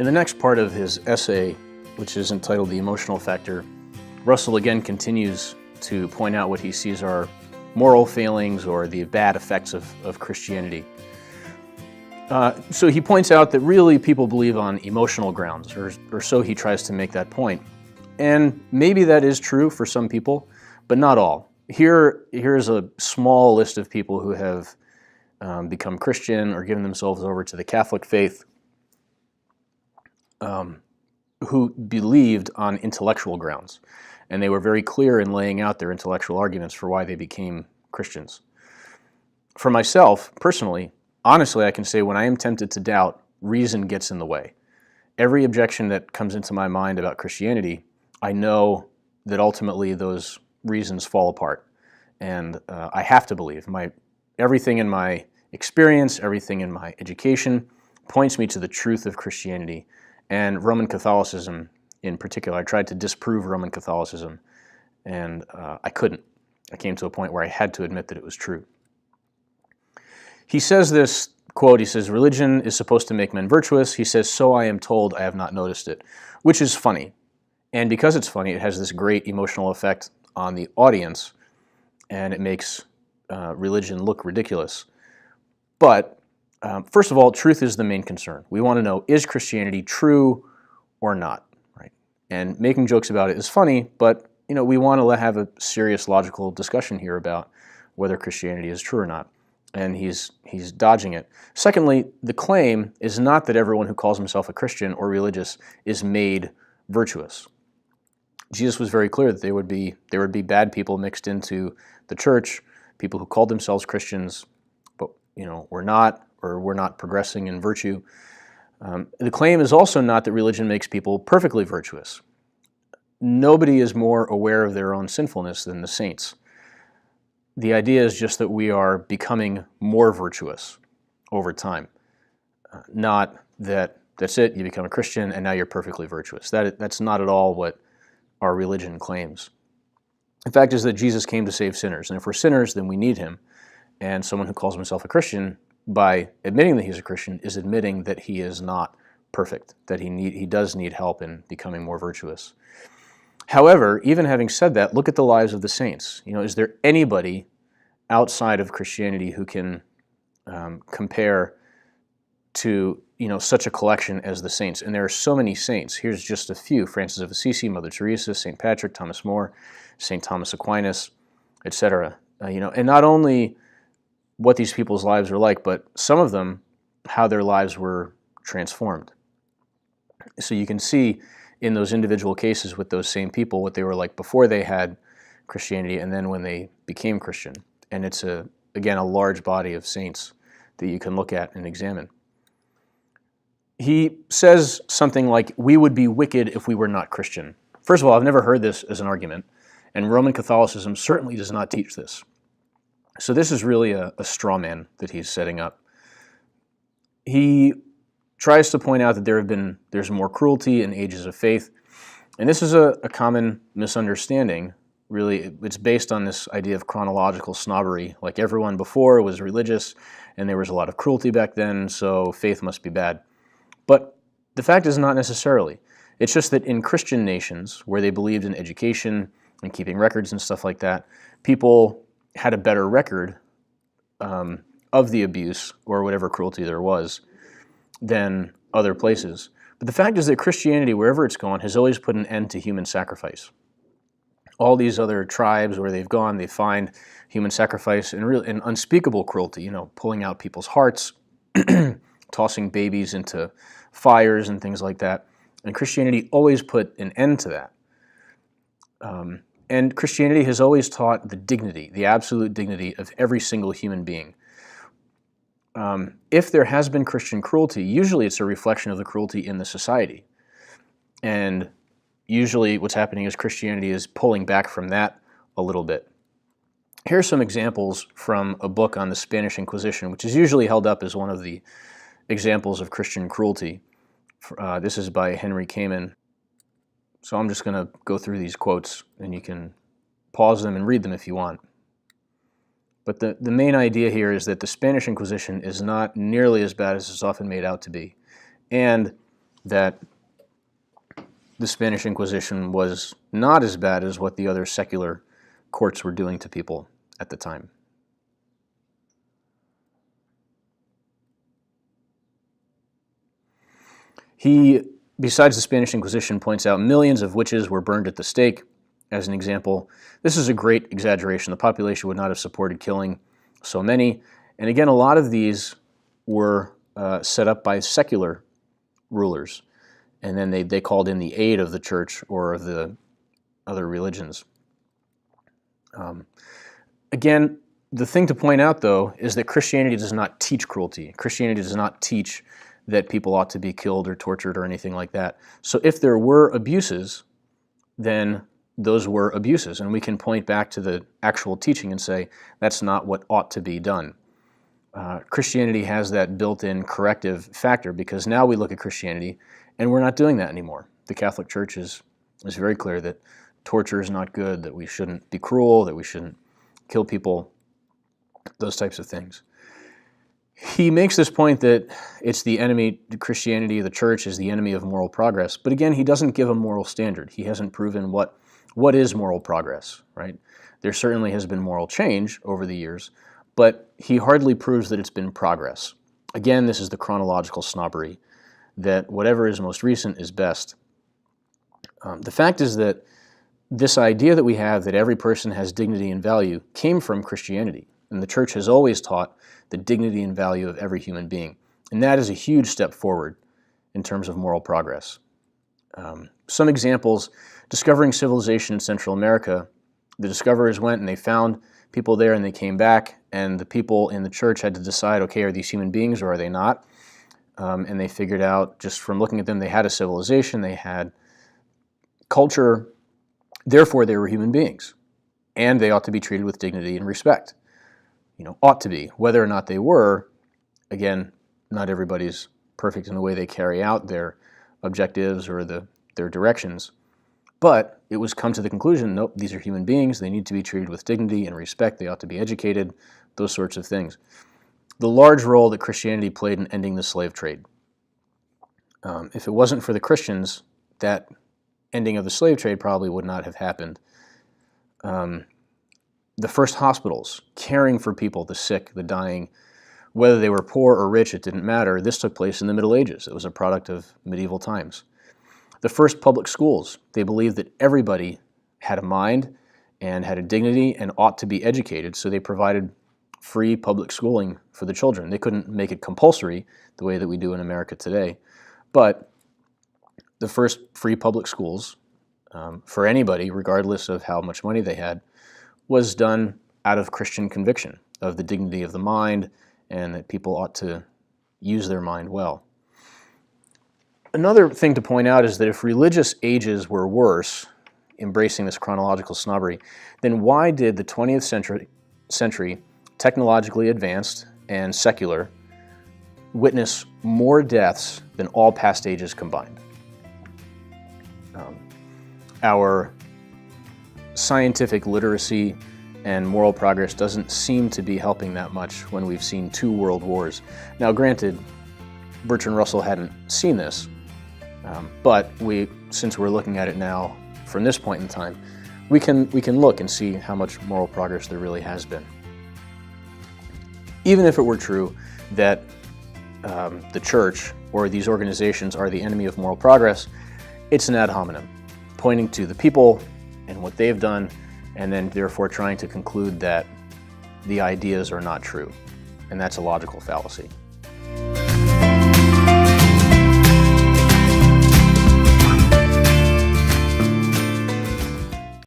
In the next part of his essay, which is entitled The Emotional Factor, Russell again continues to point out what he sees are moral failings or the bad effects of Christianity. So he points out that really people believe on emotional grounds, or so he tries to make that point. And maybe that is true for some people, but not all. Here's a small list of people who have become Christian or given themselves over to the Catholic faith, who believed on intellectual grounds. And they were very clear in laying out their intellectual arguments for why they became Christians. For myself, personally, honestly, I can say when I am tempted to doubt, reason gets in the way. Every objection that comes into my mind about Christianity, I know that ultimately those reasons fall apart. And I have to believe. Everything in my experience, everything in my education points me to the truth of Christianity. And Roman Catholicism in particular. I tried to disprove Roman Catholicism, and I couldn't. I came to a point where I had to admit that it was true. He says this, quote, he says, "Religion is supposed to make men virtuous." He says, "So I am told, I have not noticed it," which is funny. And because it's funny, it has this great emotional effect on the audience, and it makes religion look ridiculous. But first of all, truth is the main concern. We want to know, is Christianity true or not? Right? And making jokes about it is funny, but we want to have a serious logical discussion here about whether Christianity is true or not. And he's dodging it. Secondly, the claim is not that everyone who calls himself a Christian or religious is made virtuous. Jesus was very clear that there would be bad people mixed into the church, people who called themselves Christians, but were not, or were not progressing in virtue. The claim is also not that religion makes people perfectly virtuous. Nobody is more aware of their own sinfulness than the saints. The idea is just that we are becoming more virtuous over time. Not that that's it, you become a Christian and now you're perfectly virtuous. That's not at all what our religion claims. The fact is that Jesus came to save sinners, and if we're sinners, then we need him. And someone who calls himself a Christian, by admitting that he's a Christian, is admitting that he is not perfect, that he does need help in becoming more virtuous. However, even having said that, look at the lives of the saints. Is there anybody outside of Christianity who can compare to such a collection as the saints? And there are so many saints. Here's just a few: Francis of Assisi, Mother Teresa, St. Patrick, Thomas More, St. Thomas Aquinas, etc. And not only what these people's lives are like, but some of them, how their lives were transformed. So you can see in those individual cases with those same people what they were like before they had Christianity and then when they became Christian. And it's, again, a large body of saints that you can look at and examine. He says something like, "We would be wicked if we were not Christian." First of all, I've never heard this as an argument, and Roman Catholicism certainly does not teach this. So this is really a straw man that he's setting up. He tries to point out that there's more cruelty in ages of faith, and this is a common misunderstanding. Really, it's based on this idea of chronological snobbery, like everyone before was religious, and there was a lot of cruelty back then, so faith must be bad. But the fact is not necessarily. It's just that in Christian nations, where they believed in education and keeping records and stuff like that, people had a better record of the abuse or whatever cruelty there was than other places. But the fact is that Christianity, wherever it's gone, has always put an end to human sacrifice. All these other tribes where they've gone, they find human sacrifice and unspeakable cruelty, pulling out people's hearts, tossing babies into fires and things like that. And Christianity always put an end to that. And Christianity has always taught the dignity, the absolute dignity of every single human being. If there has been Christian cruelty, usually it's a reflection of the cruelty in the society. And usually what's happening is Christianity is pulling back from that a little bit. Here are some examples from a book on the Spanish Inquisition, which is usually held up as one of the examples of Christian cruelty. This is by Henry Kamen. So I'm just going to go through these quotes, and you can pause them and read them if you want. But the main idea here is that the Spanish Inquisition is not nearly as bad as it's often made out to be. And that the Spanish Inquisition was not as bad as what the other secular courts were doing to people at the time. He, besides the Spanish Inquisition, points out millions of witches were burned at the stake. As an example, this is a great exaggeration. The population would not have supported killing so many. And again, a lot of these were set up by secular rulers. And then they called in the aid of the church or of the other religions. Again, the thing to point out, though, is that Christianity does not teach cruelty. Christianity does not teach that people ought to be killed or tortured or anything like that. So if there were abuses, then those were abuses. And we can point back to the actual teaching and say, that's not what ought to be done. Christianity has that built-in corrective factor, because now we look at Christianity and we're not doing that anymore. The Catholic Church is very clear that torture is not good, that we shouldn't be cruel, that we shouldn't kill people, those types of things. He makes this point that it's the enemy, Christianity, the church is the enemy of moral progress. But again, he doesn't give a moral standard. He hasn't proven what is moral progress, right? There certainly has been moral change over the years, but he hardly proves that it's been progress. Again, this is the chronological snobbery, that whatever is most recent is best. The fact is that this idea that we have that every person has dignity and value came from Christianity. And the church has always taught the dignity and value of every human being. And that is a huge step forward in terms of moral progress. Some examples: discovering civilization in Central America. The discoverers went and they found people there and they came back, and the people in the church had to decide, okay, are these human beings or are they not? And they figured out, just from looking at them, they had a civilization, they had culture, therefore they were human beings, and they ought to be treated with dignity and respect. Ought to be. Whether or not they were, again, not everybody's perfect in the way they carry out their objectives or their directions, but it was come to the conclusion, nope, these are human beings, they need to be treated with dignity and respect, they ought to be educated, those sorts of things. The large role that Christianity played in ending the slave trade. If it wasn't for the Christians, that ending of the slave trade probably would not have happened. The first hospitals, caring for people, the sick, the dying, whether they were poor or rich, it didn't matter. This took place in the Middle Ages. It was a product of medieval times. The first public schools, they believed that everybody had a mind and had a dignity and ought to be educated, so they provided free public schooling for the children. They couldn't make it compulsory the way that we do in America today, but the first free public schools for anybody, regardless of how much money they had, was done out of Christian conviction of the dignity of the mind and that people ought to use their mind well. Another thing to point out is that if religious ages were worse, embracing this chronological snobbery, then why did the 20th century, technologically advanced and secular, witness more deaths than all past ages combined? Our scientific literacy and moral progress doesn't seem to be helping that much when we've seen 2 world wars. Now, granted, Bertrand Russell hadn't seen this, but since we're looking at it now from this point in time, we can look and see how much moral progress there really has been. Even if it were true that the church or these organizations are the enemy of moral progress, it's an ad hominem, pointing to the people and what they've done, and then therefore trying to conclude that the ideas are not true. And that's a logical fallacy.